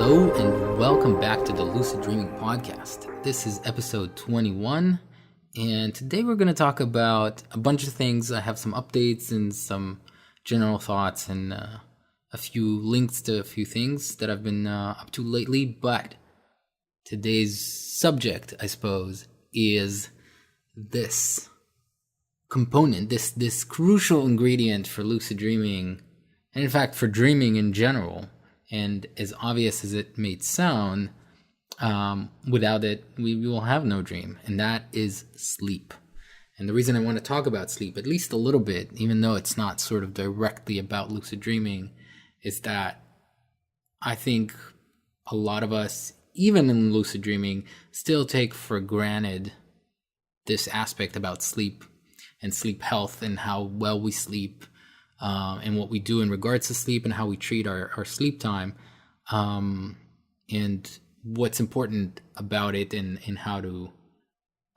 Hello and welcome back to the Lucid Dreaming Podcast. This is episode 21, and today we're going to talk about a bunch of things. I have some updates and some general thoughts and a few links to a few things that I've been up to lately, but today's subject, I suppose, is this component, this crucial ingredient for lucid dreaming, and in fact for dreaming in general. And as obvious as it may sound, without it, we will have no dream. And that is sleep. And the reason I want to talk about sleep, at least a little bit, even though it's not sort of directly about lucid dreaming, is that I think a lot of us, even in lucid dreaming, still take for granted this aspect about sleep and sleep health and how well we sleep. And what we do in regards to sleep and how we treat our sleep time, and what's important about it and how to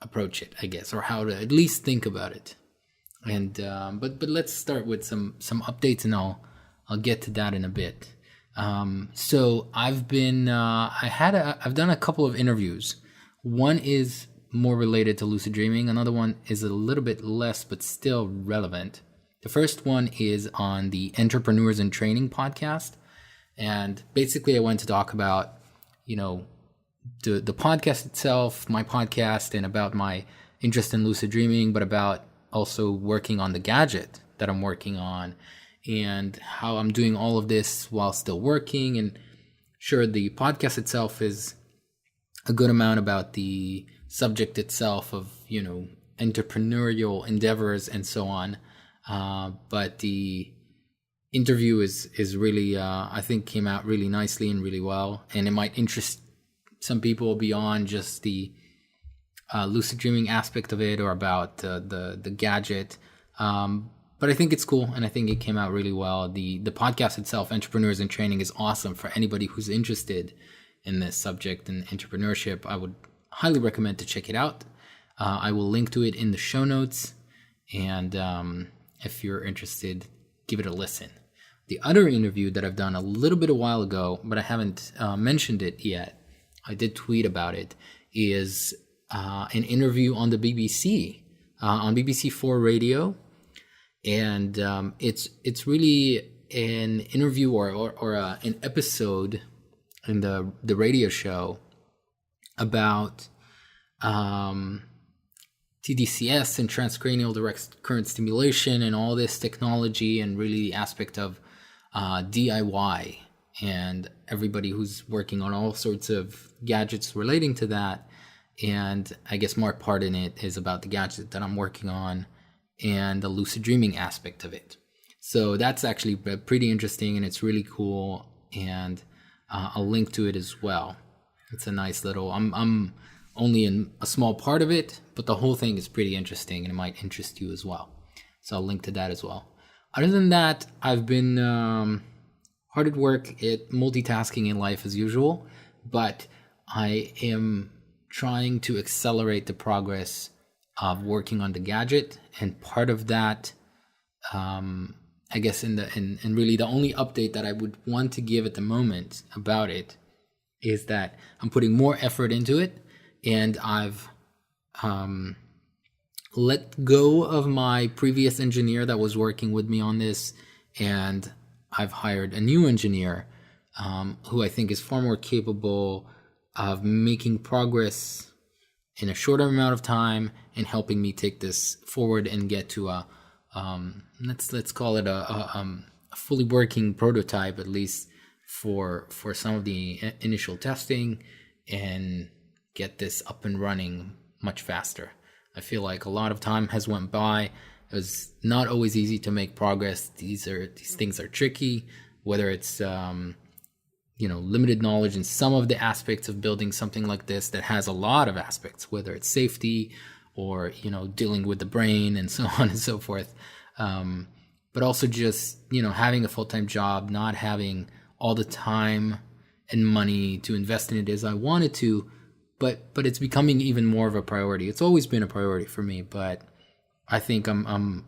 approach it, I guess, or how to at least think about it. And but let's start with some updates, and I'll get to that in a bit. So I've been I've done a couple of interviews. One is more related to lucid dreaming. Another one is a little bit less, but still relevant. The first one is on the Entrepreneurs in Training podcast. And basically I went to talk about, the podcast itself, my podcast, and about my interest in lucid dreaming, but about also working on the gadget that I'm working on and how I'm doing all of this while still working. And sure, the podcast itself is a good amount about the subject itself of, entrepreneurial endeavors and so on. But the interview is really, I think, came out really nicely and really well. And it might interest some people beyond just the lucid dreaming aspect of it or about the gadget. But I think it's cool, and I think it came out really well. The podcast itself, Entrepreneurs in Training, is awesome for anybody who's interested in this subject and entrepreneurship. I would highly recommend to check it out. I will link to it in the show notes, and if you're interested, give it a listen. The other interview that I've done a little bit a while ago, but I haven't mentioned it yet, I did tweet about it, is an interview on the BBC, on BBC 4 Radio. And it's really an interview or an episode in the radio show about TDCS and transcranial direct current stimulation and all this technology, and really the aspect of DIY and everybody who's working on all sorts of gadgets relating to that. And I guess my part in it is about the gadget that I'm working on and the lucid dreaming aspect of it. So that's actually pretty interesting, and it's really cool, and I'll link to it as well. It's a nice little, I'm only in a small part of it, but the whole thing is pretty interesting, and it might interest you as well. So I'll link to that as well. Other than that, I've been hard at work at multitasking in life as usual, but I am trying to accelerate the progress of working on the gadget, and part of that, I guess, and really the only update that I would want to give at the moment about it is that I'm putting more effort into it. And I've let go of my previous engineer that was working with me on this, and I've hired a new engineer who I think is far more capable of making progress in a shorter amount of time and helping me take this forward and get to a let's call it a fully working prototype, at least for some of the initial testing, and get this up and running much faster. I feel like a lot of time has went by. It was not always easy to make progress. These things are tricky, whether it's limited knowledge in some of the aspects of building something like this that has a lot of aspects, whether it's safety or dealing with the brain and so on and so forth. But also just having a full-time job, not having all the time and money to invest in it as I wanted to. But it's becoming even more of a priority. It's always been a priority for me, but I think I'm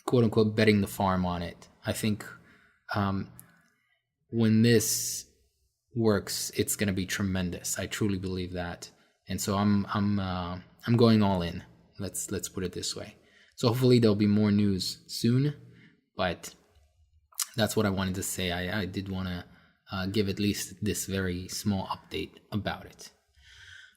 quote unquote betting the farm on it. I think when this works, it's going to be tremendous. I truly believe that. And so I'm going all in. Let's put it this way. So hopefully there'll be more news soon, but that's what I wanted to say. I did want to give at least this very small update about it.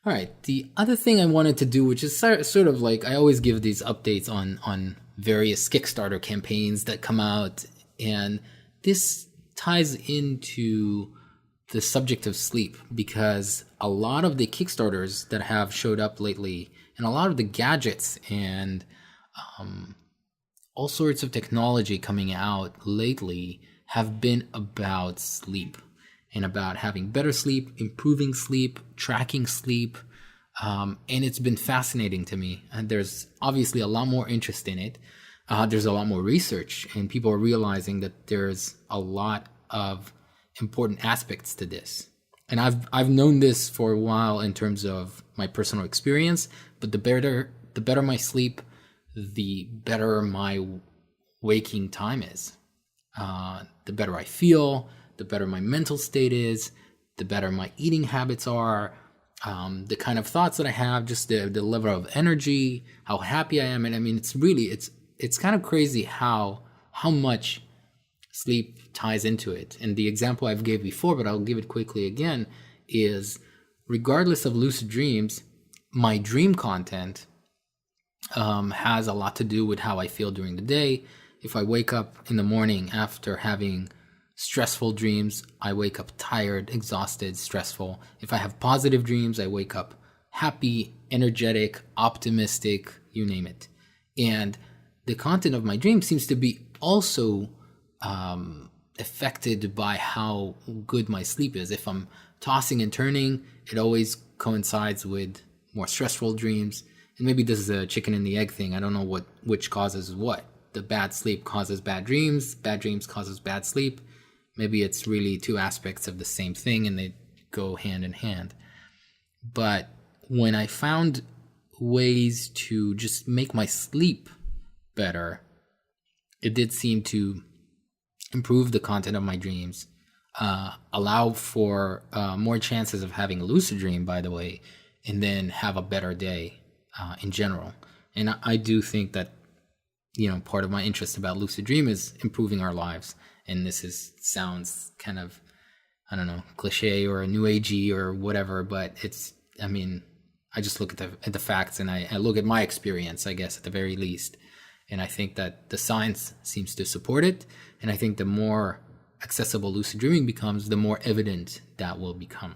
All right. The other thing I wanted to do, which is sort of like, I always give these updates on various Kickstarter campaigns that come out, and this ties into the subject of sleep, because a lot of the Kickstarters that have showed up lately, and a lot of the gadgets and all sorts of technology coming out lately have been about sleep, and about having better sleep, improving sleep, tracking sleep. And it's been fascinating to me. And there's obviously a lot more interest in it. There's a lot more research, and people are realizing that there's a lot of important aspects to this. And I've known this for a while in terms of my personal experience, but the better my sleep, the better my waking time is. The better I feel, the better my mental state is, the better my eating habits are, the kind of thoughts that I have, just the level of energy, how happy I am. And I mean, it's kind of crazy how much sleep ties into it. And the example I've gave before, but I'll give it quickly again, is regardless of lucid dreams, my dream content has a lot to do with how I feel during the day. If I wake up in the morning after having stressful dreams, I wake up tired, exhausted, stressful. If I have positive dreams, I wake up happy, energetic, optimistic, you name it. And the content of my dream seems to be also affected by how good my sleep is. If I'm tossing and turning, it always coincides with more stressful dreams. And maybe this is a chicken and the egg thing. I don't know which causes what. The bad sleep causes bad dreams causes bad sleep. Maybe it's really two aspects of the same thing and they go hand in hand. But when I found ways to just make my sleep better, it did seem to improve the content of my dreams, allow for more chances of having a lucid dream, by the way, and then have a better day in general. And I do think that, part of my interest about lucid dream is improving our lives. And this sounds kind of, I don't know, cliche or new agey or whatever, but I just look at the facts, and I look at my experience, I guess, at the very least. And I think that the science seems to support it. And I think the more accessible lucid dreaming becomes, the more evident that will become.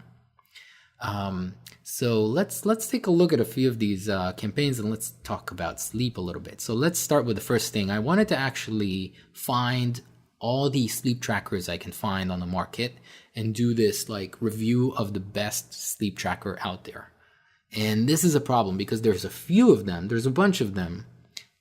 So let's take a look at a few of these campaigns, and let's talk about sleep a little bit. So let's start with the first thing. I wanted to actually find all the sleep trackers I can find on the market and do this review of the best sleep tracker out there. And this is a problem because there's a few of them, there's a bunch of them,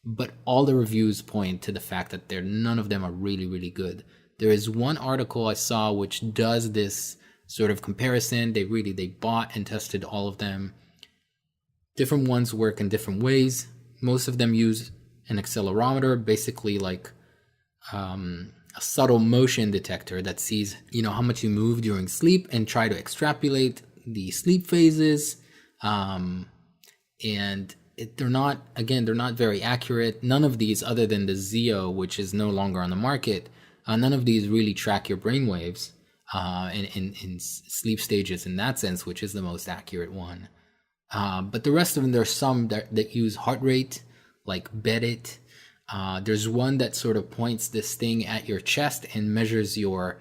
but all the reviews point to the fact that none of them are really, really good. There is one article I saw which does this sort of comparison. They bought and tested all of them. Different ones work in different ways. Most of them use an accelerometer, basically a subtle motion detector that sees, how much you move during sleep and try to extrapolate the sleep phases. And they're not very accurate. None of these, other than the Zeo, which is no longer on the market, none of these really track your brain waves in sleep stages in that sense, which is the most accurate one. But the rest of them, there's some that use heart rate, like Bedit. There's one that sort of points this thing at your chest and measures your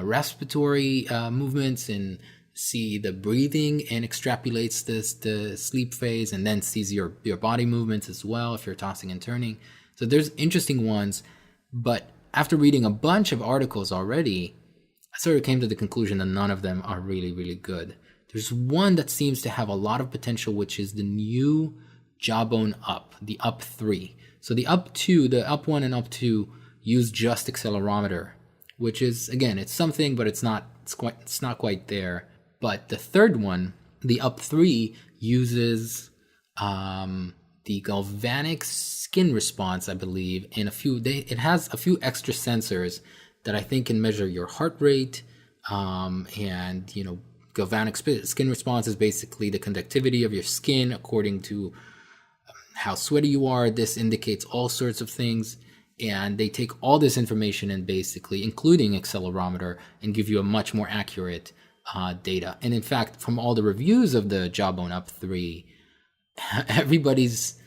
respiratory movements and see the breathing and extrapolates the sleep phase, and then sees your body movements as well if you're tossing and turning. So there's interesting ones, but after reading a bunch of articles already, I sort of came to the conclusion that none of them are really, really good. There's one that seems to have a lot of potential, which is the new Jawbone Up, the Up 3. So the Up 2, the Up 1 and Up 2 use just accelerometer, which is, again, it's something, but it's not quite there. But the third one, the Up 3, uses the galvanic skin response, I believe, and it has a few extra sensors that I think can measure your heart rate, And galvanic skin response is basically the conductivity of your skin according to how sweaty you are. This indicates all sorts of things, and they take all this information and basically, including accelerometer, and give you a much more accurate data. And in fact, from all the reviews of the Jawbone Up 3, everybody's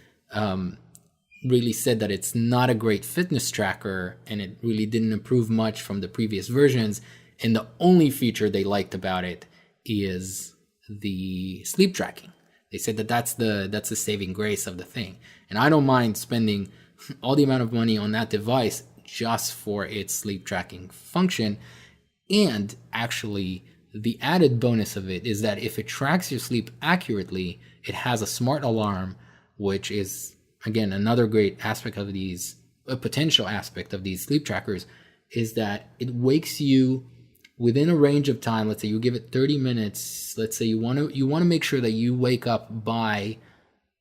really said that it's not a great fitness tracker, and it really didn't improve much from the previous versions. And the only feature they liked about it is the sleep tracking. They said that that's the saving grace of the thing. And I don't mind spending all the amount of money on that device just for its sleep tracking function. And actually, the added bonus of it is that if it tracks your sleep accurately, it has a smart alarm, which is, again, another great aspect of these, a potential aspect of these sleep trackers, is that it wakes you within a range of time. Let's say you give it 30 minutes. Let's say you want to make sure that you wake up by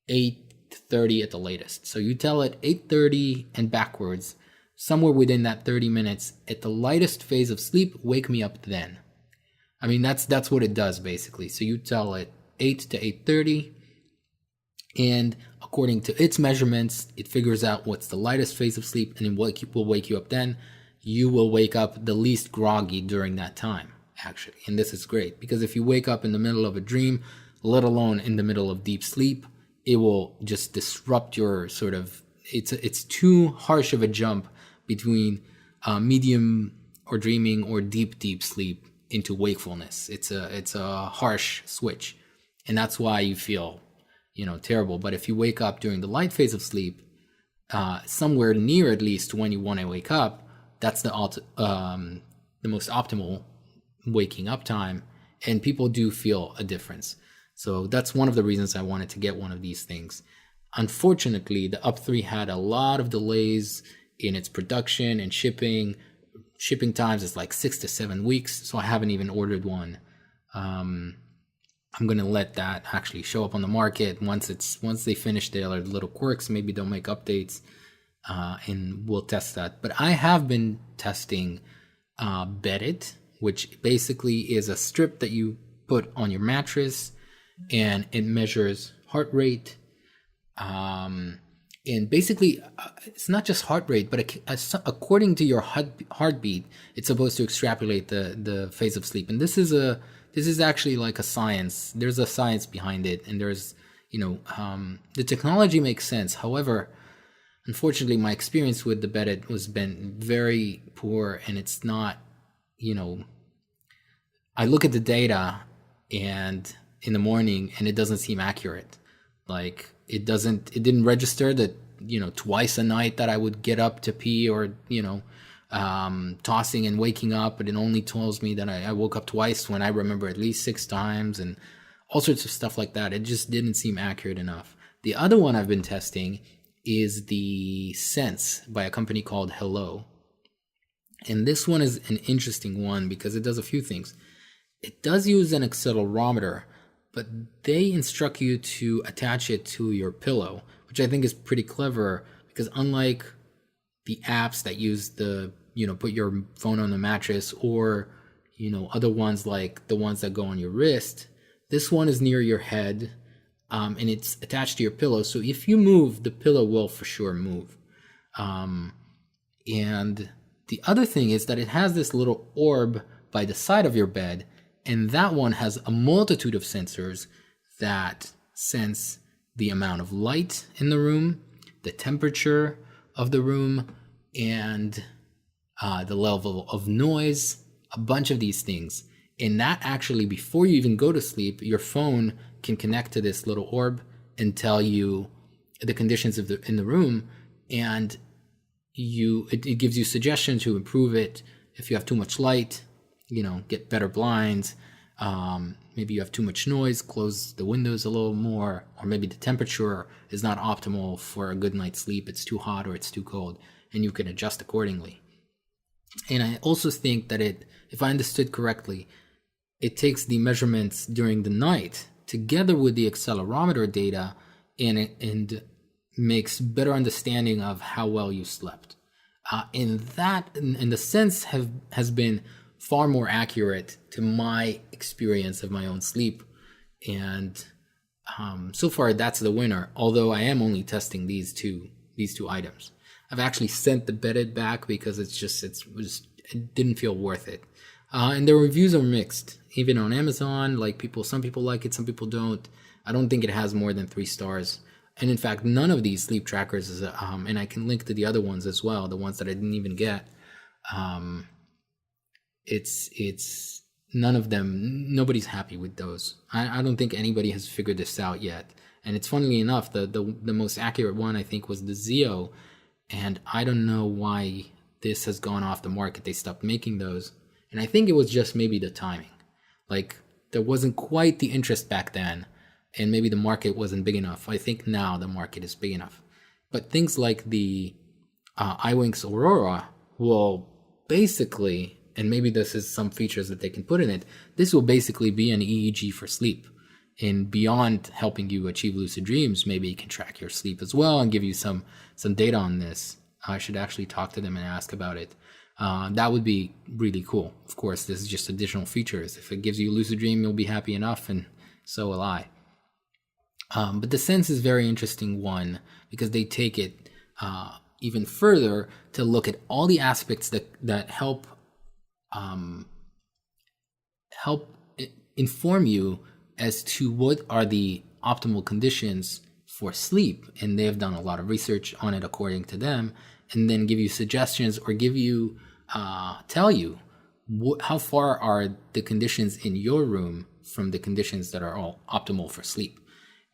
8:30 at the latest. So you tell it 8:30 and backwards, somewhere within that 30 minutes, at the lightest phase of sleep, wake me up then. I mean, that's what it does basically. So you tell it 8 to 8:30, and according to its measurements, it figures out what's the lightest phase of sleep, and it will wake you up then. You will wake up the least groggy during that time, actually. And this is great, because if you wake up in the middle of a dream, let alone in the middle of deep sleep, it will just disrupt your sort of, it's too harsh of a jump between medium or dreaming or deep sleep into wakefulness. It's a harsh switch, and that's why you feel terrible. But if you wake up during the light phase of sleep, somewhere near at least when you want to wake up, that's the most optimal waking up time, and people do feel a difference. So that's one of the reasons I wanted to get one of these things. Unfortunately, the Up 3 had a lot of delays in its production and shipping. Shipping times is like 6 to 7 weeks, so I haven't even ordered one. I'm gonna let that actually show up on the market once they finish their little quirks. Maybe they'll make updates, and we'll test that. But I have been testing Beddit, which basically is a strip that you put on your mattress, and it measures heart rate. And basically, it's not just heart rate, but according to your heartbeat, it's supposed to extrapolate the phase of sleep. And this is actually like a science. There's a science behind it, and there's the technology makes sense. However, unfortunately, my experience with the Beddit has been very poor, and it's not. I look at the data and in the morning, and it doesn't seem accurate. Like it didn't register that twice a night that I would get up to pee, or tossing and waking up, but it only tells me that I woke up twice when I remember at least 6 times, and all sorts of stuff like that. It just didn't seem accurate enough. The other one I've been testing is the Sense by a company called Hello. And this one is an interesting one because it does a few things. It does use an accelerometer, but they instruct you to attach it to your pillow, which I think is pretty clever, because unlike the apps that use put your phone on the mattress, or, other ones like the ones that go on your wrist, this one is near your head, and it's attached to your pillow. So if you move, the pillow will for sure move. And the other thing is that it has this little orb by the side of your bed, and that one has a multitude of sensors that sense the amount of light in the room, the temperature of the room, and the level of noise, a bunch of these things. And that actually, before you even go to sleep, your phone can connect to this little orb and tell you the conditions in the room, and it gives you suggestions to improve it. If you have too much light, get better blinds. Maybe you have too much noise, close the windows a little more, or maybe the temperature is not optimal for a good night's sleep. It's too hot or it's too cold, and you can adjust accordingly. And I also think that if I understood correctly, it takes the measurements during the night together with the accelerometer data, and makes better understanding of how well you slept. And the Sense has been far more accurate to my experience of my own sleep. And so far, that's the winner. Although I am only testing these two items. I've actually sent the bedded back because it didn't feel worth it. And the reviews are mixed, even on Amazon. Like some people like it, some people don't. I don't think it has more than 3 stars. And in fact, none of these sleep trackers is, and I can link to the other ones as well, the ones that I didn't even get. It's none of them. Nobody's happy with those. I don't think anybody has figured this out yet. And it's funnily enough, the most accurate one I think was the Zeo, and I don't know why this has gone off the market. They stopped making those, and I think it was just maybe the timing. Like there wasn't quite the interest back then, and maybe the market wasn't big enough. I think now the market is big enough. But things like the iWinks Aurora will basically, and maybe this is some features that they can put in it, this will basically be an EEG for sleep. And beyond helping you achieve lucid dreams, maybe it can track your sleep as well and give you some data on this. I should actually talk to them and ask about it. That would be really cool. Of course, this is just additional features. If it gives you a lucid dream, you'll be happy enough, and so will I. But the Sense is a very interesting one because they take it even further to look at all the aspects that help inform you as to what are the optimal conditions for sleep. And they've done a lot of research on it according to them, and then give you suggestions or tell you how far are the conditions in your room from the conditions that are all optimal for sleep.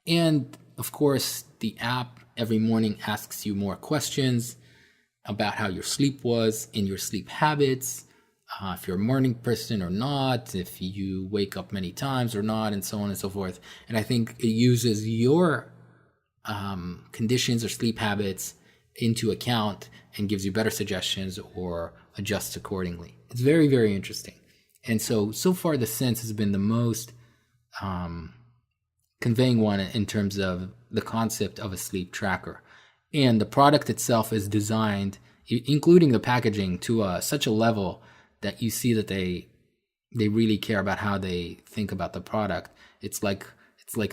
And of course, the app every morning asks you more questions about how your sleep was and your sleep habits, if you're a morning person or not, if you wake up many times or not, and so on and so forth. And I think it uses your conditions or sleep habits into account and gives you better suggestions or adjusts accordingly. It's very, very interesting. And so far the Sense has been the most conveying one in terms of the concept of a sleep tracker. And the product itself is designed, including the packaging, to such a level that you see that they really care about how they think about the product. It's like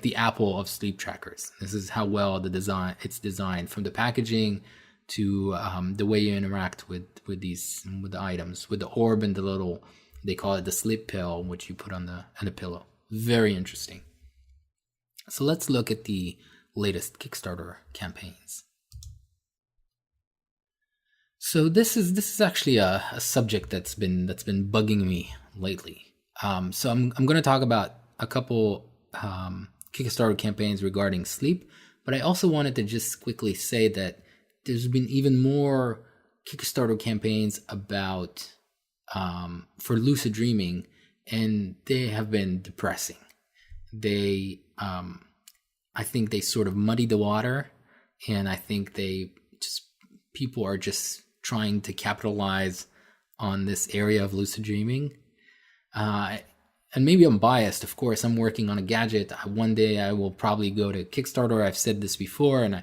the Apple of sleep trackers. This is how well it's designed, from the packaging to the way you interact with the items, with the orb and the little, they call it the sleep pill, which you put on the pillow. Very interesting. So let's look at the latest Kickstarter campaigns. So this is actually a subject that's been bugging me lately. So I'm going to talk about a couple Kickstarter campaigns regarding sleep, but I also wanted to just quickly say that there's been even more Kickstarter campaigns about for lucid dreaming, and they have been depressing. They I think they sort of muddy the water, and I think people are just trying to capitalize on this area of lucid dreaming. And maybe I'm biased, of course. I'm working on a gadget. One day I will probably go to Kickstarter. I've said this before, and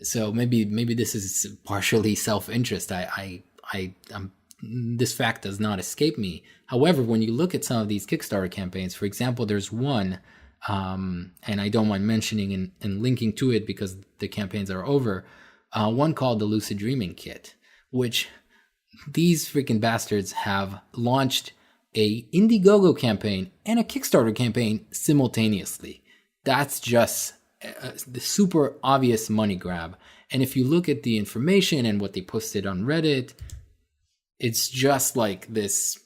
so maybe this is partially self-interest. This fact does not escape me. However, when you look at some of these Kickstarter campaigns, for example, there's one, and I don't mind mentioning and linking to it because the campaigns are over, one called the Lucid Dreaming Kit, which these freaking bastards have launched a Indiegogo campaign and a Kickstarter campaign simultaneously. That's just the super obvious money grab. And if you look at the information and what they posted on Reddit, it's just like this,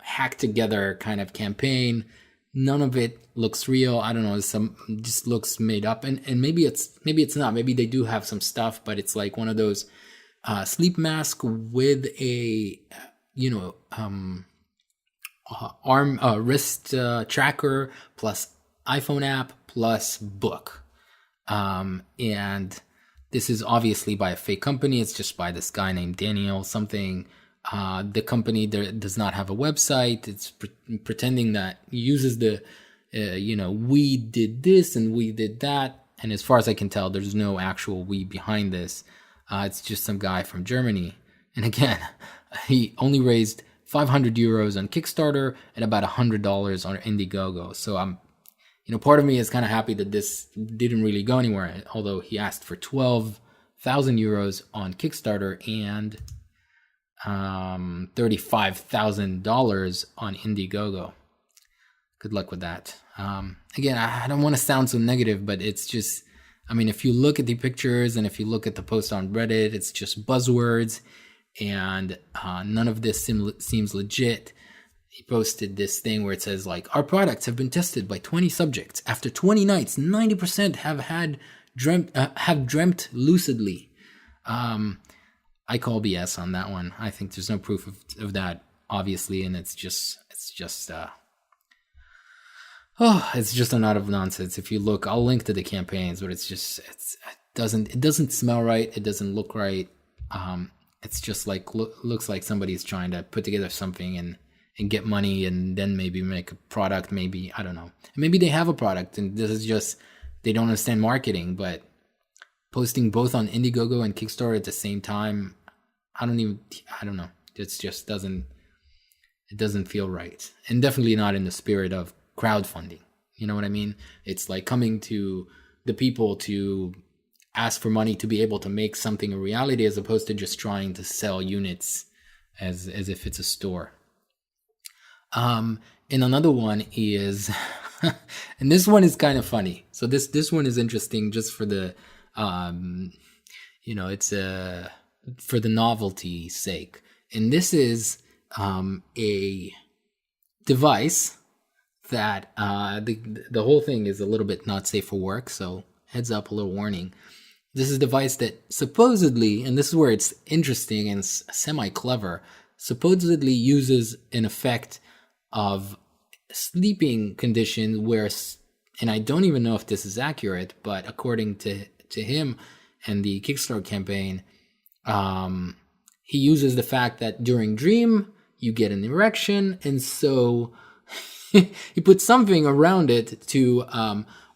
hacked together kind of campaign. None of it looks real. I don't know. Just looks made up, and maybe it's not. Maybe they do have some stuff, but it's like one of those sleep mask with a wrist tracker plus iPhone app plus book, and this is obviously by a fake company. It's just by this guy named Daniel something. The company does not have a website. It's pretending that it uses the, we did this and we did that. And as far as I can tell, there's no actual we behind this. It's just some guy from Germany. And again, he only raised 500 euros on Kickstarter and about $100 on Indiegogo. So I'm, part of me is kind of happy that this didn't really go anywhere, although he asked for 12,000 euros on Kickstarter and $35,000 on Indiegogo. Good luck with that. Again, I don't want to sound so negative, but it's just, if you look at the pictures and if you look at the post on Reddit, it's just buzzwords, and none of this seems legit. He posted this thing where it says, like, our products have been tested by 20 subjects. After 20 nights, 90% have dreamt lucidly. I call BS on that one. I think there's no proof of that, obviously, and it's just a lot of nonsense. If you look, I'll link to the campaigns, but it doesn't smell right. It doesn't look right. It's just like looks like somebody's trying to put together something and get money and then maybe make a product. Maybe, I don't know. Maybe they have a product and this is just, they don't understand marketing, but posting both on Indiegogo and Kickstarter at the same time, I don't know. It just doesn't feel right. And definitely not in the spirit of crowdfunding. You know what I mean? It's like coming to the people to ask for money to be able to make something a reality, as opposed to just trying to sell units as if it's a store. And another one is, and this one is kind of funny. So this one is interesting just for the, it's for the novelty's sake. And this is a device that the whole thing is a little bit not safe for work. So heads up, a little warning. This is a device that supposedly, and this is where it's interesting and semi-clever, supposedly uses an effect of sleeping condition where, and I don't even know if this is accurate, but according to him and the Kickstarter campaign, he uses the fact that during dream you get an erection, and so he puts something around it to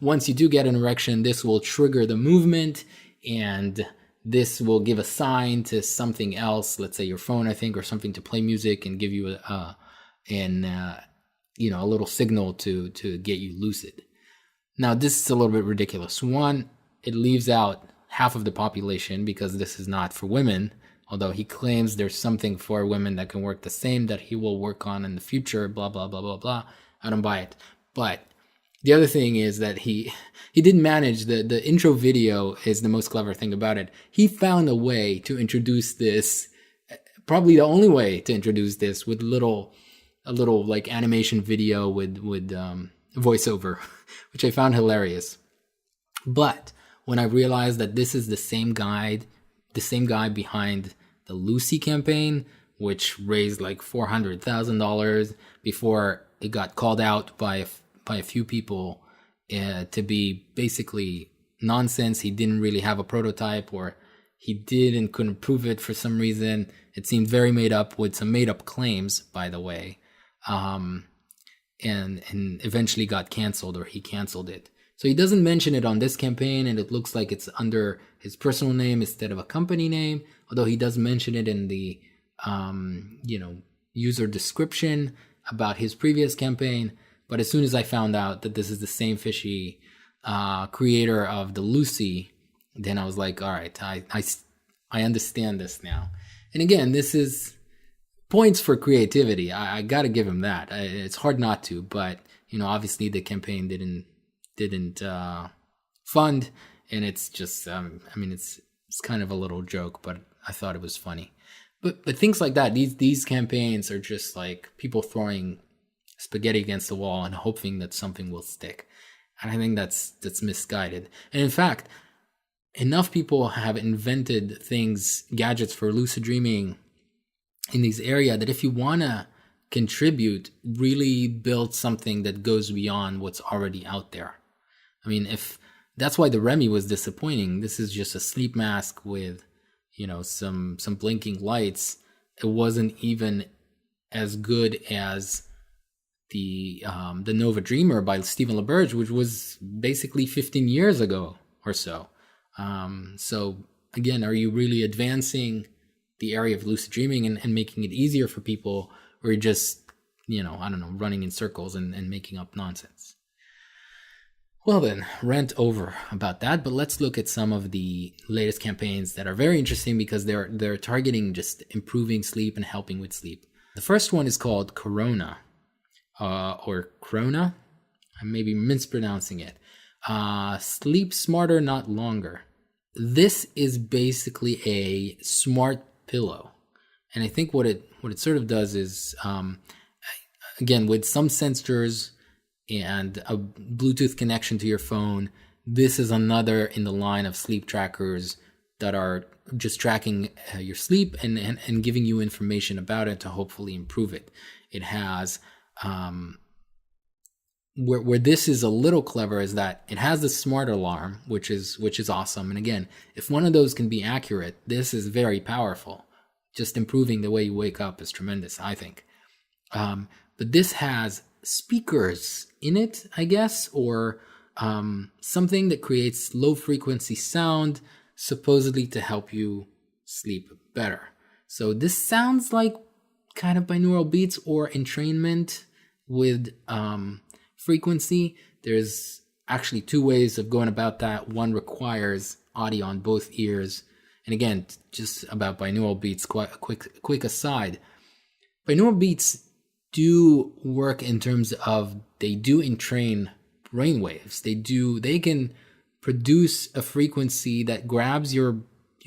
once you do get an erection, this will trigger the movement, and this will give a sign to something else, let's say your phone, I think, or something, to play music and give you a little signal to get you lucid. Now, this is a little bit ridiculous. One, it leaves out half of the population because this is not for women, although he claims there's something for women that can work the same that he will work on in the future, blah, blah, blah, blah, blah. I don't buy it. But the other thing is that he didn't manage, the intro video is the most clever thing about it. He found a way to introduce this, probably the only way to introduce this, with a little like animation video with voiceover, which I found hilarious. But when I realized that this is the same guy behind the Lucy campaign, which raised like $400,000 before it got called out by a few people to be basically nonsense. He didn't really have a prototype, or he did and couldn't prove it for some reason. It seemed very made up, with some made up claims, by the way, and eventually got canceled, or he canceled it. So he doesn't mention it on this campaign, and it looks like it's under his personal name instead of a company name, although he does mention it in the user description about his previous campaign. But as soon as I found out that this is the same fishy creator of the Lucy, then I was like, all right, I understand this now. And again, this is points for creativity. I got to give him that. It's hard not to, but obviously the campaign didn't fund, and it's just it's kind of a little joke, but I thought it was funny. But things like that, these campaigns are just like people throwing spaghetti against the wall and hoping that something will stick. And I think that's misguided. And in fact, enough people have invented gadgets for lucid dreaming in this area, that if you want to contribute, really build something that goes beyond what's already out there. If that's why the Remy was disappointing. This is just a sleep mask with, some blinking lights. It wasn't even as good as the Nova Dreamer by Stephen LaBerge, which was basically 15 years ago or so. So again, are you really advancing the area of lucid dreaming and making it easier for people who are just, I don't know, running in circles and making up nonsense. Well then, rant over about that, but let's look at some of the latest campaigns that are very interesting because they're targeting just improving sleep and helping with sleep. The first one is called Corona, or Corona. I may be mispronouncing it. Sleep smarter, not longer. This is basically a smart pillow, and I think what it sort of does is, again, with some sensors and a Bluetooth connection to your phone, this is another in the line of sleep trackers that are just tracking your sleep and giving you information about it to hopefully improve it. It has where this is a little clever is that it has the smart alarm, which is awesome. And again, if one of those can be accurate, this is very powerful. Just improving the way you wake up is tremendous, I think. But this has speakers in it, I guess, or something that creates low frequency sound, supposedly to help you sleep better. So this sounds like kind of binaural beats or entrainment with frequency. There's actually two ways of going about that. One requires audio on both ears. And again, just about binaural beats, quite a quick aside. Binaural beats do work in terms of they do entrain brainwaves. They can produce a frequency that grabs your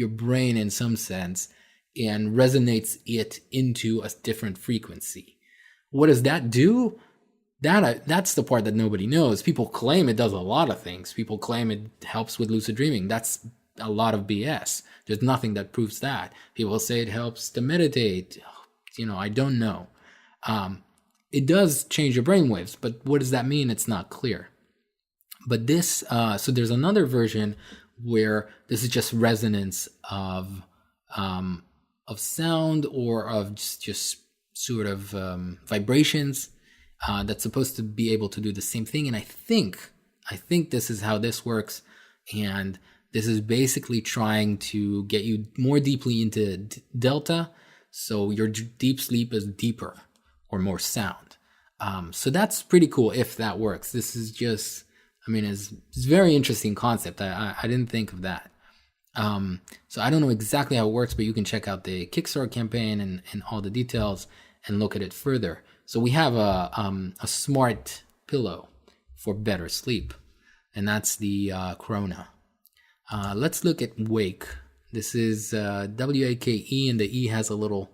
brain in some sense and resonates it into a different frequency. What does that do? That's the part that nobody knows. People claim it does a lot of things. People claim it helps with lucid dreaming. That's a lot of BS. There's nothing that proves that. People say it helps to meditate. I don't know. It does change your brainwaves, but what does that mean? It's not clear. But this, so there's another version where this is just resonance of sound or of just sort of vibrations that's supposed to be able to do the same thing. And I think this is how this works. And this is basically trying to get you more deeply into delta, so your deep sleep is deeper or more sound. So that's pretty cool if that works. This is just, it's a very interesting concept. I didn't think of that. So I don't know exactly how it works, but you can check out the Kickstarter campaign and all the details and look at it further. So we have a smart pillow for better sleep, and that's the Corona. Let's look at Wake. This is W-A-K-E, and the E has a little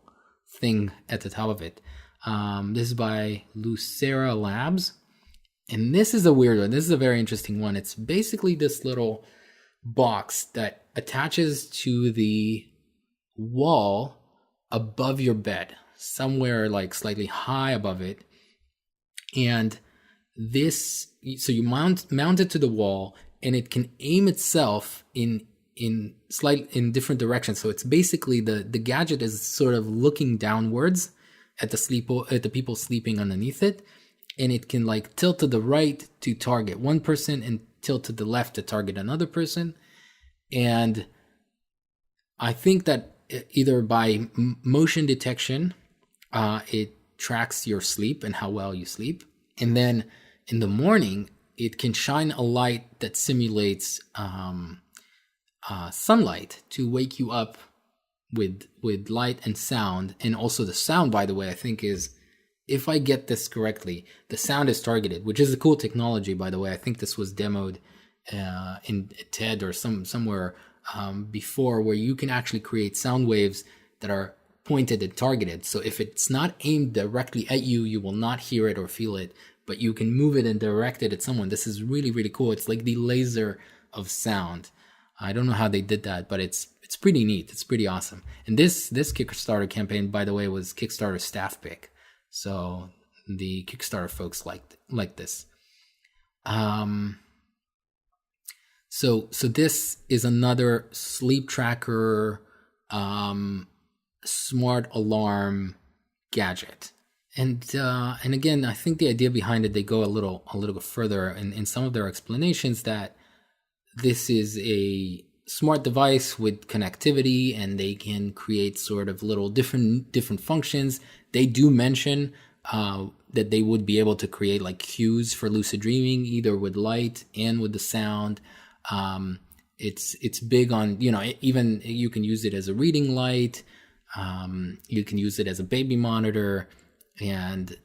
thing at the top of it. This is by Lucera Labs. And this is a weird one. This is a very interesting one. It's basically this little box that attaches to the wall above your bed, somewhere like slightly high above it. And this, so you mount it to the wall, and it can aim itself in different directions. So it's basically the gadget is sort of looking downwards at the people sleeping underneath it, and it can like tilt to the right to target one person and tilt to the left to target another person. And I think that either by motion detection, it tracks your sleep and how well you sleep, and then in the morning it can shine a light that simulates sunlight to wake you up with light and sound. And also the sound, by the way, I think is, if I get this correctly, the sound is targeted, which is a cool technology, by the way. I think this was demoed in TED or somewhere before, where you can actually create sound waves that are pointed and targeted. So if it's not aimed directly at you, you will not hear it or feel it, but you can move it and direct it at someone. This is really, really cool. It's like the laser of sound. I don't know how they did that, but it's pretty neat. It's pretty awesome. And this Kickstarter campaign, by the way, was Kickstarter staff pick. So the Kickstarter folks liked this. So this is another sleep tracker, smart alarm gadget. And again, I think the idea behind it, they go a little bit further in some of their explanations, that this is smart device with connectivity, and they can create sort of little different functions. They do mention that they would be able to create like cues for lucid dreaming, either with light and with the sound. It's big on, even you can use it as a reading light. You can use it as a baby monitor, and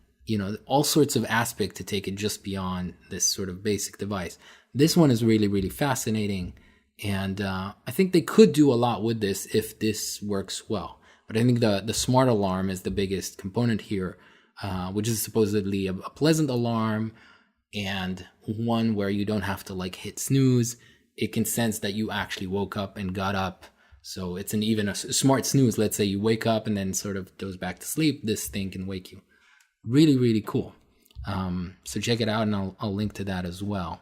all sorts of aspects to take it just beyond this sort of basic device. This one is really, really fascinating. And I think they could do a lot with this if this works well. But I think the smart alarm is the biggest component here, which is supposedly a pleasant alarm, and one where you don't have to like hit snooze. It can sense that you actually woke up and got up. So it's even a smart snooze. Let's say you wake up and then sort of goes back to sleep. This thing can wake you. Really, really cool. So check it out, and I'll link to that as well.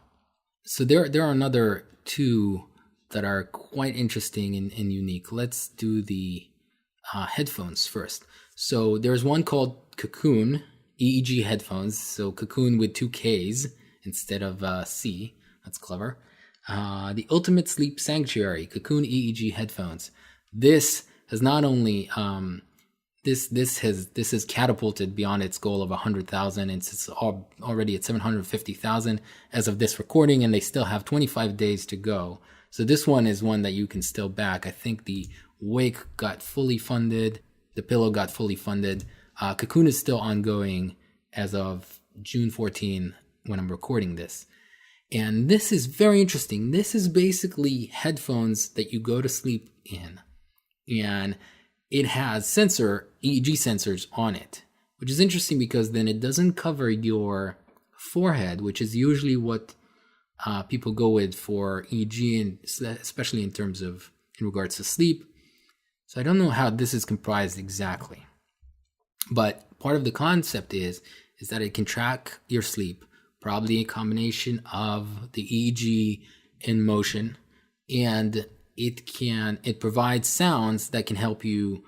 So there are another two that are quite interesting and unique. Let's do the headphones first. So there's one called Cocoon EEG headphones. So Cocoon with 2 Ks instead of C. That's clever. The Ultimate Sleep Sanctuary Cocoon EEG headphones. This has not only this has catapulted beyond its goal of 100,000. It's already at 750,000 as of this recording, and they still have 25 days to go. So this one is one that you can still back. I think the Wake got fully funded. The Pillow got fully funded. Cocoon is still ongoing as of June 14 when I'm recording this. And this is very interesting. This is basically headphones that you go to sleep in. And it has EEG sensors on it, which is interesting because then it doesn't cover your forehead, which is usually what people go with for EEG, and especially in regards to sleep. So I don't know how this is comprised exactly, but part of the concept is that it can track your sleep, probably a combination of the EEG in motion, and it provides sounds that can help you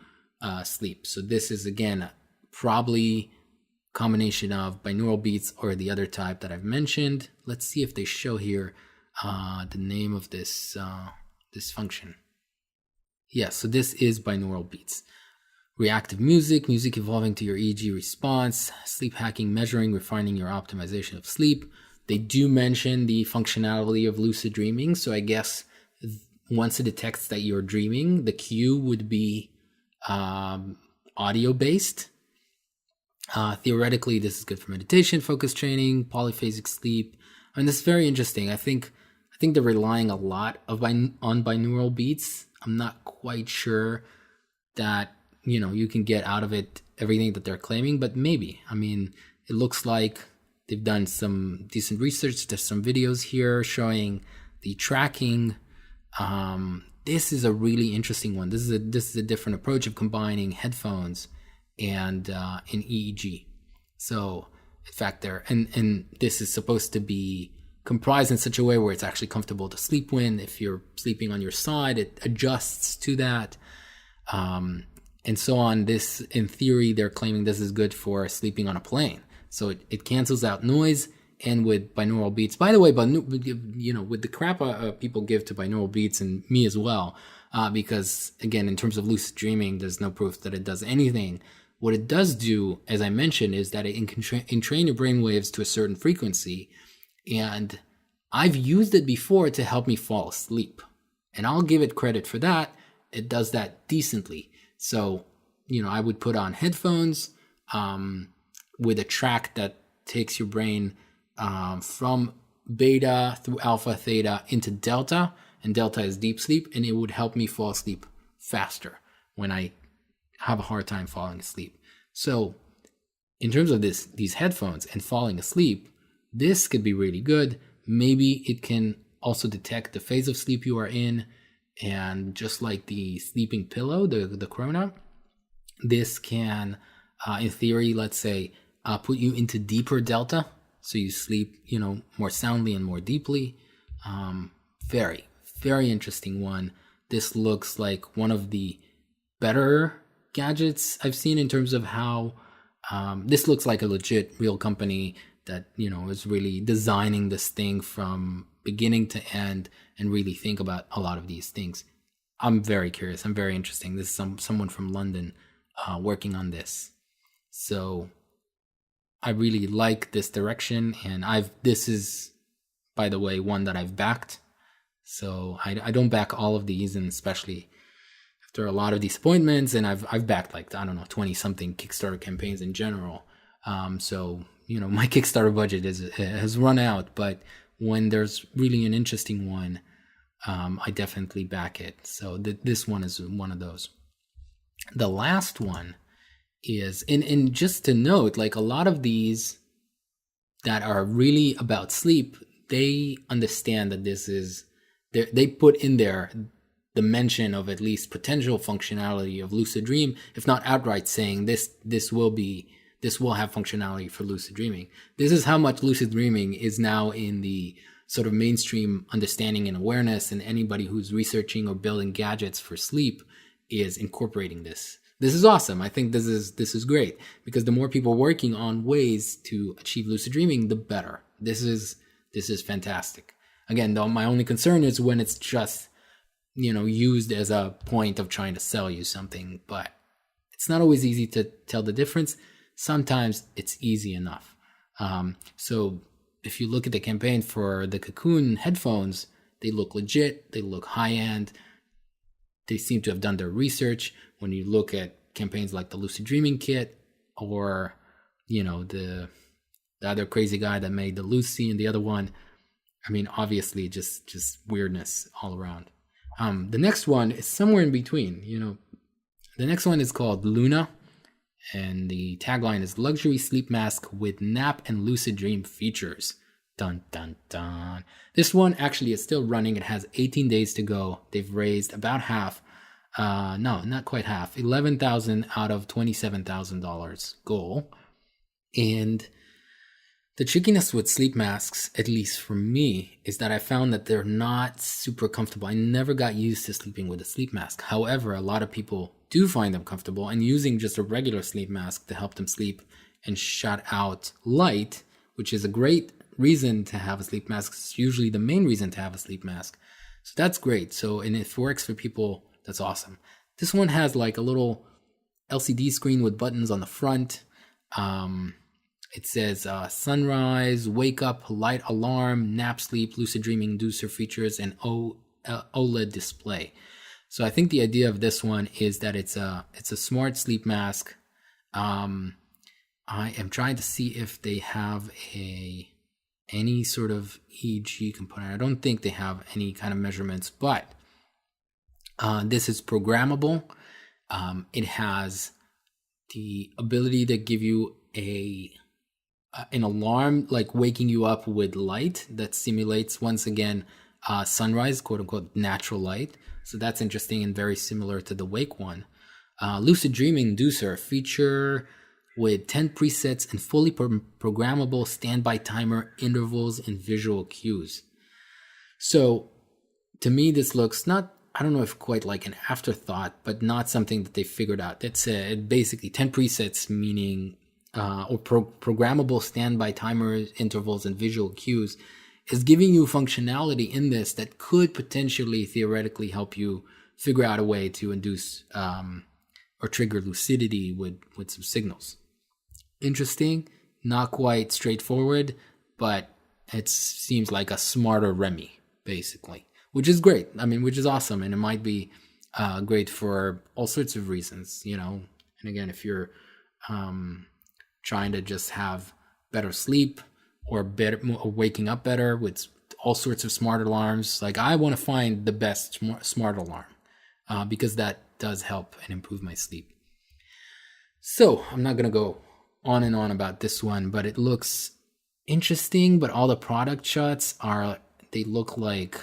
sleep. So this is again probably combination of binaural beats or the other type that I've mentioned. Let's see if they show here the name of this function. Yeah, so this is binaural beats. Reactive music evolving to your EEG response, sleep hacking, measuring, refining your optimization of sleep. They do mention the functionality of lucid dreaming. So I guess once it detects that you're dreaming, the cue would be audio based. Theoretically, this is good for meditation, focus training, polyphasic sleep. I mean, this is very interesting. I think they're relying a lot on binaural beats. I'm not quite sure that you can get out of it everything that they're claiming, but maybe. I mean, it looks like they've done some decent research. There's some videos here showing the tracking. This is a really interesting one. This is a different approach of combining headphones and in EEG. So in fact, and this is supposed to be comprised in such a way where it's actually comfortable to sleep in. If you're sleeping on your side, it adjusts to that, and so on. This, in theory, they're claiming this is good for sleeping on a plane. So it cancels out noise. And with binaural beats, by the way, with the crap people give to binaural beats, and me as well, because again, in terms of lucid dreaming, there's no proof that it does anything. What it does do, as I mentioned, is that it can train your brain waves to a certain frequency. And I've used it before to help me fall asleep. And I'll give it credit for that. It does that decently. So, I would put on headphones with a track that takes your brain from beta through alpha, theta into delta. And delta is deep sleep. And it would help me fall asleep faster when I have a hard time falling asleep. So in terms of these headphones and falling asleep, this could be really good. Maybe it can also detect the phase of sleep you are in, and just like the sleeping pillow, the Corona, this can, in theory, let's say, put you into deeper delta, so you sleep, more soundly and more deeply. Very, very interesting one. This looks like one of the better gadgets I've seen in terms of how this looks like a legit real company is really designing this thing from beginning to end and really think about a lot of these things. I'm very curious. I'm very interesting. This is someone from London working on this. So I really like this direction, and this is, by the way, one that I've backed. So I don't back all of these, and especially after a lot of disappointments, and I've backed 20 something Kickstarter campaigns in general. So my Kickstarter budget has run out, but when there's really an interesting one, I definitely back it. So this one is one of those. The last one is, and just to note, a lot of these that are really about sleep, they understand that this is, they put in there the mention of at least potential functionality of lucid dream, if not outright saying this will have functionality for lucid dreaming. This is how much lucid dreaming is now in the sort of mainstream understanding and awareness, and anybody who's researching or building gadgets for sleep is incorporating this. This is awesome. I think this is great, because the more people working on ways to achieve lucid dreaming, the better. This is fantastic. Again, though, my only concern is when it's just, used as a point of trying to sell you something, but it's not always easy to tell the difference. Sometimes it's easy enough. So if you look at the campaign for the Cocoon headphones, they look legit, they look high-end, they seem to have done their research. When you look at campaigns like the Lucid Dreaming Kit, or, the other crazy guy that made the Lucy and the other one, obviously just weirdness all around. The next one is somewhere in between. The next one is called Luna, and the tagline is luxury sleep mask with nap and lucid dream features. Dun, dun, dun. This one actually is still running. It has 18 days to go. They've raised about half. No, not quite half. $11,000 out of $27,000 goal. And the trickiness with sleep masks, at least for me, is that I found that they're not super comfortable. I never got used to sleeping with a sleep mask. However, a lot of people do find them comfortable, and using just a regular sleep mask to help them sleep and shut out light, which is a great reason to have a sleep mask. It's usually the main reason to have a sleep mask. So that's great. So, and if it works for people, that's awesome. This one has a little LCD screen with buttons on the front. It says sunrise, wake up, light alarm, nap sleep, lucid dreaming inducer features, and OLED display. So I think the idea of this one is that it's a smart sleep mask. I am trying to see if they have any sort of EEG component. I don't think they have any kind of measurements, but this is programmable. It has the ability to give you an alarm, waking you up with light that simulates, once again, sunrise, quote unquote, natural light. So that's interesting and very similar to the wake one. Lucid dreaming inducer feature with 10 presets and fully programmable standby timer intervals and visual cues. So to me, this looks not, I don't know if quite like an afterthought, but not something that they figured out. It's basically 10 presets, meaning programmable standby timers, intervals, and visual cues, is giving you functionality in this that could potentially theoretically help you figure out a way to induce or trigger lucidity with some signals. Interesting, not quite straightforward, but it seems like a smarter Remy, basically, which is great. Which is awesome, and it might be great for all sorts of reasons, And again, if you're trying to just have better sleep or waking up better with all sorts of smart alarms, I want to find the best smart alarm because that does help and improve my sleep. So I'm not going to go on and on about this one, but it looks interesting, but all the product shots they look like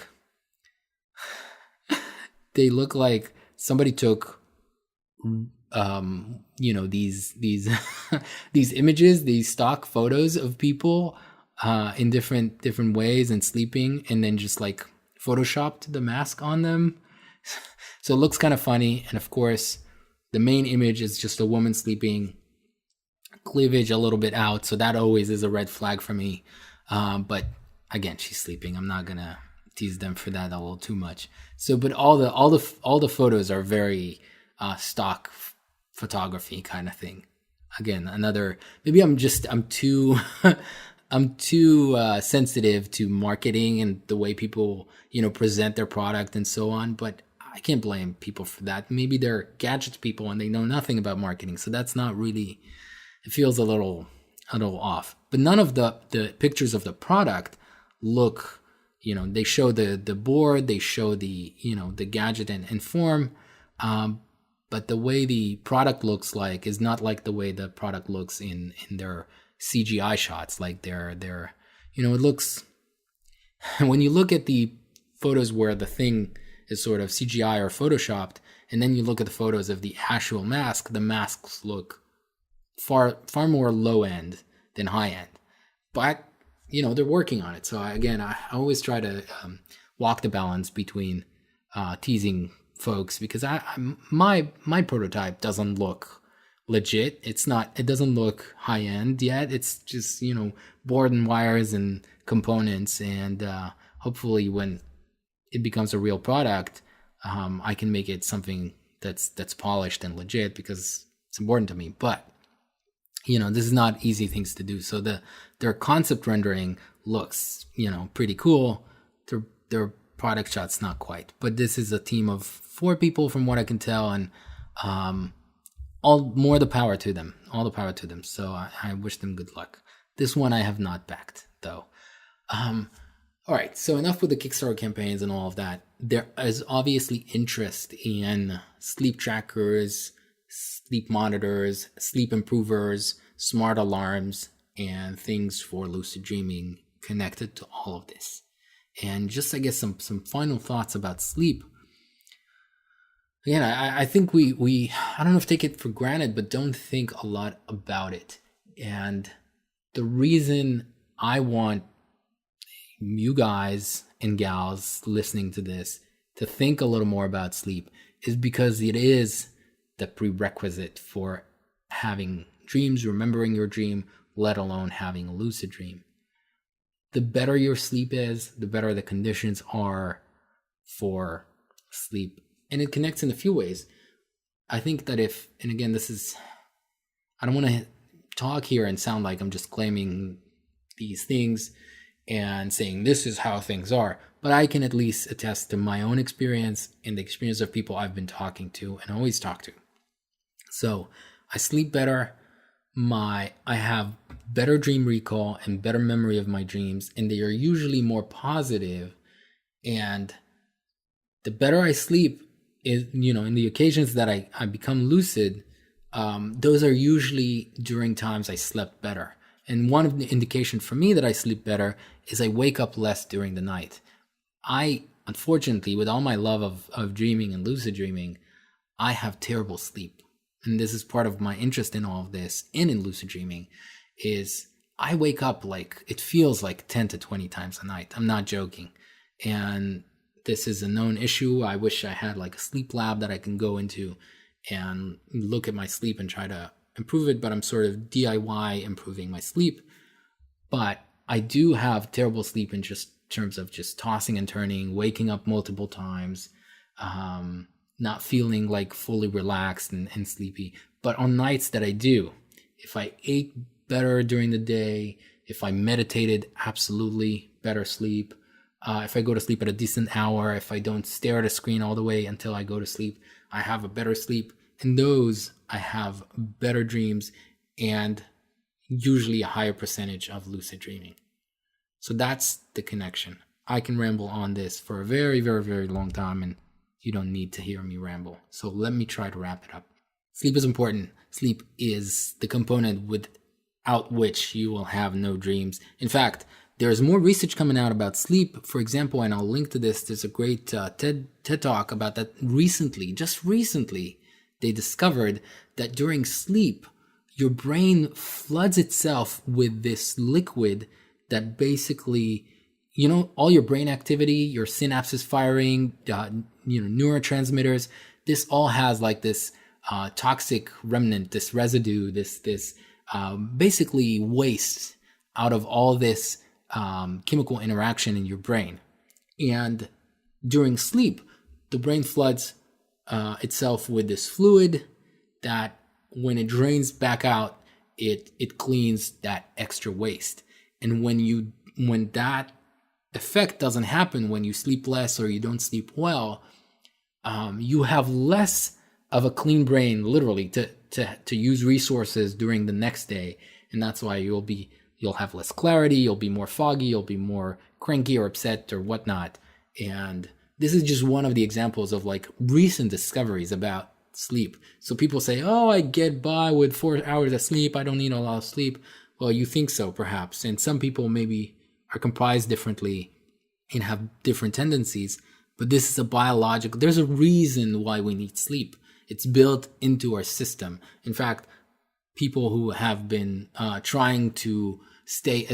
somebody took these these images, these stock photos of people in different ways and sleeping, and then just photoshopped the mask on them. So it looks kind of funny. And of course, the main image is just a woman sleeping cleavage a little bit out, so that always is a red flag for me. But again, she's sleeping. I'm not gonna tease them for that a little too much. So, but all the photos are very stock photography kind of thing. Again, another, maybe I'm too I'm too sensitive to marketing and the way people, present their product and so on. But I can't blame people for that. Maybe they're gadgets people and they know nothing about marketing. So that's not really, it feels a little off. But none of the pictures of the product look, they show the board, they show the, the gadget and form. But the way the product looks like is not like the way the product looks in their CGI shots. Like they're, it looks, when you look at the photos where the thing is sort of CGI or photoshopped, and then you look at the photos of the actual mask, the masks look far more low end than high end. But, they're working on it. So I always try to walk the balance between teasing folks, because my prototype doesn't look legit. It doesn't look high end yet. It's just, board and wires and components. And hopefully when it becomes a real product, I can make it something that's polished and legit, because it's important to me. But this is not easy things to do. So their concept rendering looks pretty cool. Their product shots not quite. But this is a team of 4 people from what I can tell, and all the power to them. All the power to them. So I wish them good luck. This one I have not backed though. All right, so enough with the Kickstarter campaigns and all of that. There is obviously interest in sleep trackers, sleep monitors, sleep improvers, smart alarms, and things for lucid dreaming connected to all of this. And just, I guess, some final thoughts about sleep. Again, I think we I don't know if take it for granted, but don't think a lot about it. And the reason I want you guys and gals listening to this to think a little more about sleep is because it is the prerequisite for having dreams, remembering your dream, let alone having a lucid dream. The better your sleep is, the better the conditions are for sleep. And it connects in a few ways. I think that and again, I don't want to talk here and sound like I'm just claiming these things and saying this is how things are, but I can at least attest to my own experience and the experience of people I've been talking to and always talk to. So I sleep better. I have better dream recall and better memory of my dreams, and they are usually more positive. And the better I sleep is, in the occasions that I become lucid, those are usually during times I slept better. And one of the indication for me that I sleep better is I wake up less during the night. I, unfortunately, with all my love of dreaming and lucid dreaming, I have terrible sleep. And this is part of my interest in all of this and in lucid dreaming, is I wake up it feels like 10 to 20 times a night. I'm not joking. And this is a known issue. I wish I had a sleep lab that I can go into and look at my sleep and try to improve it, but I'm sort of DIY improving my sleep. But I do have terrible sleep in just terms of just tossing and turning, waking up multiple times, not feeling fully relaxed and sleepy. But on nights that I do, if I ate better during the day, if I meditated, absolutely better sleep. If I go to sleep at a decent hour, if I don't stare at a screen all the way until I go to sleep, I have a better sleep. In those, I have better dreams and usually a higher percentage of lucid dreaming. So that's the connection. I can ramble on this for a very, very, very long time, and you don't need to hear me ramble. So let me try to wrap it up. Sleep is important. Sleep is the component without which you will have no dreams. In fact, there's more research coming out about sleep. For example, and I'll link to this, there's a great TED Talk about that just recently, they discovered that during sleep, your brain floods itself with this liquid that basically, all your brain activity, your synapses firing, neurotransmitters, this all has this toxic remnant, this residue, this basically waste out of all this chemical interaction in your brain. And during sleep, the brain floods itself with this fluid that when it drains back out, it cleans that extra waste. And when that effect doesn't happen, when you sleep less or you don't sleep well, you have less of a clean brain, literally, to use resources during the next day. And that's why you'll have less clarity, you'll be more foggy, you'll be more cranky or upset or whatnot. And this is just one of the examples of like recent discoveries about sleep. So people say, oh, I get by with 4 hours of sleep, I don't need a lot of sleep. Well, you think so, perhaps. And some people maybe are comprised differently and have different tendencies. But this is there's a reason why we need sleep. It's built into our system. In fact, people who have been trying to stay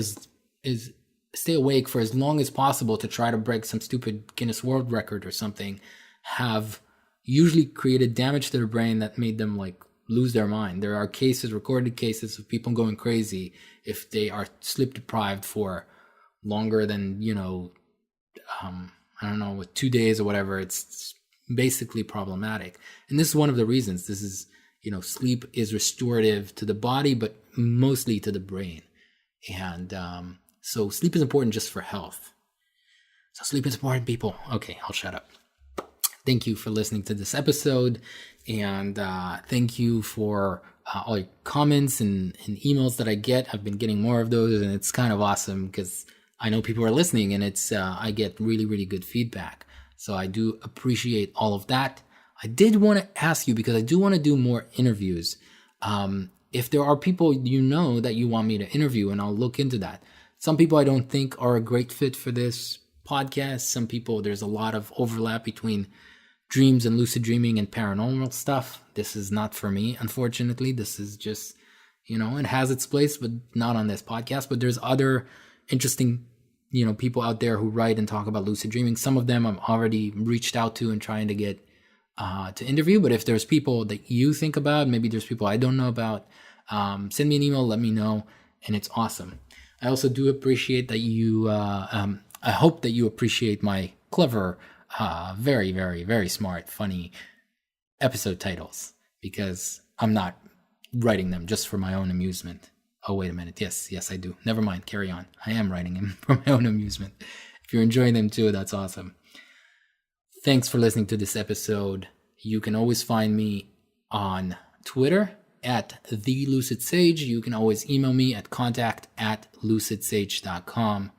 awake for as long as possible to try to break some stupid Guinness World Record or something have usually created damage to their brain that made them like lose their mind. There are recorded cases of people going crazy if they are sleep deprived for longer than, I don't know, with 2 days or whatever. It's basically problematic. And this is one of the reasons. This is, sleep is restorative to the body, but mostly to the brain. And so sleep is important just for health. So sleep is important, people. Okay, I'll shut up. Thank you for listening to this episode. And thank you for all your comments and emails that I get. I've been getting more of those, and it's kind of awesome because I know people are listening, and it's I get really, really good feedback. So I do appreciate all of that. I did want to ask you, because I do want to do more interviews. If there are people that you want me to interview, and I'll look into that. Some people I don't think are a great fit for this podcast. Some people, there's a lot of overlap between dreams and lucid dreaming and paranormal stuff. This is not for me, unfortunately. This is just, it has its place, but not on this podcast. But there's other interesting, people out there who write and talk about lucid dreaming. Some of them I've already reached out to and trying to get to interview. But if there's people that you think about, maybe there's people I don't know about, send me an email, let me know. And it's awesome. I also do appreciate that you, I hope that you appreciate my clever, very, very, very smart, funny episode titles, because I'm not writing them just for my own amusement. Oh, wait a minute. Yes, I do. Never mind. Carry on. I am writing them for my own amusement. If you're enjoying them too, that's awesome. Thanks for listening to this episode. You can always find me on Twitter @TheLucidSage. You can always email me at contact@lucidsage.com.